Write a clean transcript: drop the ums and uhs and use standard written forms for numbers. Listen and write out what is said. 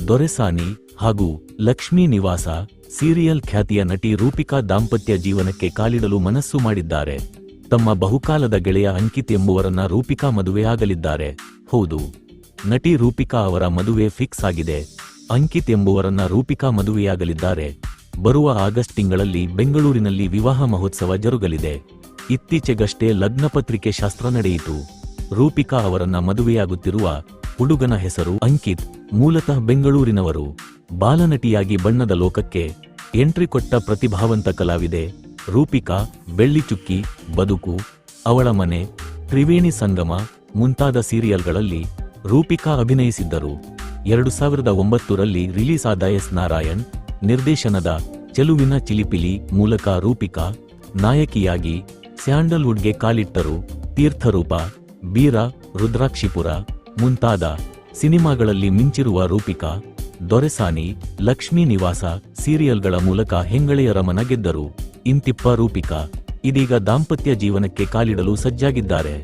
ದೊರೆಸಾನಿ ಹಾಗೂ ಲಕ್ಷ್ಮೀ ನಿವಾಸ ಸೀರಿಯಲ್ ಖ್ಯಾತಿಯ ನಟಿ ರೂಪಿಕಾ ದಾಂಪತ್ಯ ಜೀವನಕ್ಕೆ ಕಾಲಿಡಲು ಮನಸ್ಸು ಮಾಡಿದ್ದಾರೆ. ತಮ್ಮ ಬಹುಕಾಲದ ಗೆಳೆಯ ಅಂಕಿತ್ ಎಂಬುವರನ್ನ ರೂಪಿಕಾ ಮದುವೆಯಾಗಲಿದ್ದಾರೆ. ಹೌದು, ನಟಿ ರೂಪಿಕಾ ಅವರ ಮದುವೆ ಫಿಕ್ಸ್ ಆಗಿದೆ. ಅಂಕಿತ್ ಎಂಬುವರನ್ನ ರೂಪಿಕಾ ಮದುವೆಯಾಗಲಿದ್ದಾರೆ. ಬರುವ ಆಗಸ್ಟ್ ತಿಂಗಳಲ್ಲಿ ಬೆಂಗಳೂರಿನಲ್ಲಿ ವಿವಾಹ ಮಹೋತ್ಸವ ಜರುಗಲಿದೆ. ಇತ್ತೀಚೆಗಷ್ಟೇ ಲಗ್ನಪತ್ರಿಕೆ ಶಾಸ್ತ್ರ ನಡೆಯಿತು. ರೂಪಿಕಾ ಅವರನ್ನ ಮದುವೆಯಾಗುತ್ತಿರುವ ಹುಡುಗನ ಹೆಸರು ಅಂಕಿತ್. ಮೂಲತಃ ಬೆಂಗಳೂರಿನವರು. ಬಾಲನಟಿಯಾಗಿ ಬಣ್ಣದ ಲೋಕಕ್ಕೆ ಎಂಟ್ರಿ ಕೊಟ್ಟ ಪ್ರತಿಭಾವಂತ ಕಲಾವಿದೆ ರೂಪಿಕಾ. ಬೆಳ್ಳಿಚುಕ್ಕಿ, ಬದುಕು, ಅವಳ ಮನೆ, ತ್ರಿವೇಣಿ ಸಂಗಮ ಮುಂತಾದ ಸೀರಿಯಲ್ಗಳಲ್ಲಿ ರೂಪಿಕಾ ಅಭಿನಯಿಸಿದ್ದರು. 2009ರಲ್ಲಿ ರಿಲೀಸ್ ಆದ ಎಸ್ ನಾರಾಯಣ್ ನಿರ್ದೇಶನದ ಚೆಲುವಿನ ಚಿಲಿಪಿಲಿ ಮೂಲಕ ರೂಪಿಕಾ ನಾಯಕಿಯಾಗಿ ಸ್ಯಾಂಡಲ್ವುಡ್ಗೆ ಕಾಲಿಟ್ಟರು. ತೀರ್ಥರೂಪ, ಬೀರ, ರುದ್ರಾಕ್ಷಿಪುರ ಮುಂತಾದ ಸಿನಿಮಾಗಳಲ್ಲಿ ಮಿಂಚಿರುವ ರೂಪಿಕಾ ದೊರೆಸಾನಿ, ಲಕ್ಷ್ಮೀ ನಿವಾಸ ಸೀರಿಯಲ್ಗಳ ಮೂಲಕ ಹೆಂಗಳೆಯರ ಮನ ಗೆದ್ದರು. ಇಂತಿಪ್ಪ ರೂಪಿಕಾ ಇದೀಗ ದಾಂಪತ್ಯ ಜೀವನಕ್ಕೆ ಕಾಲಿಡಲು ಸಜ್ಜಾಗಿದ್ದಾರೆ.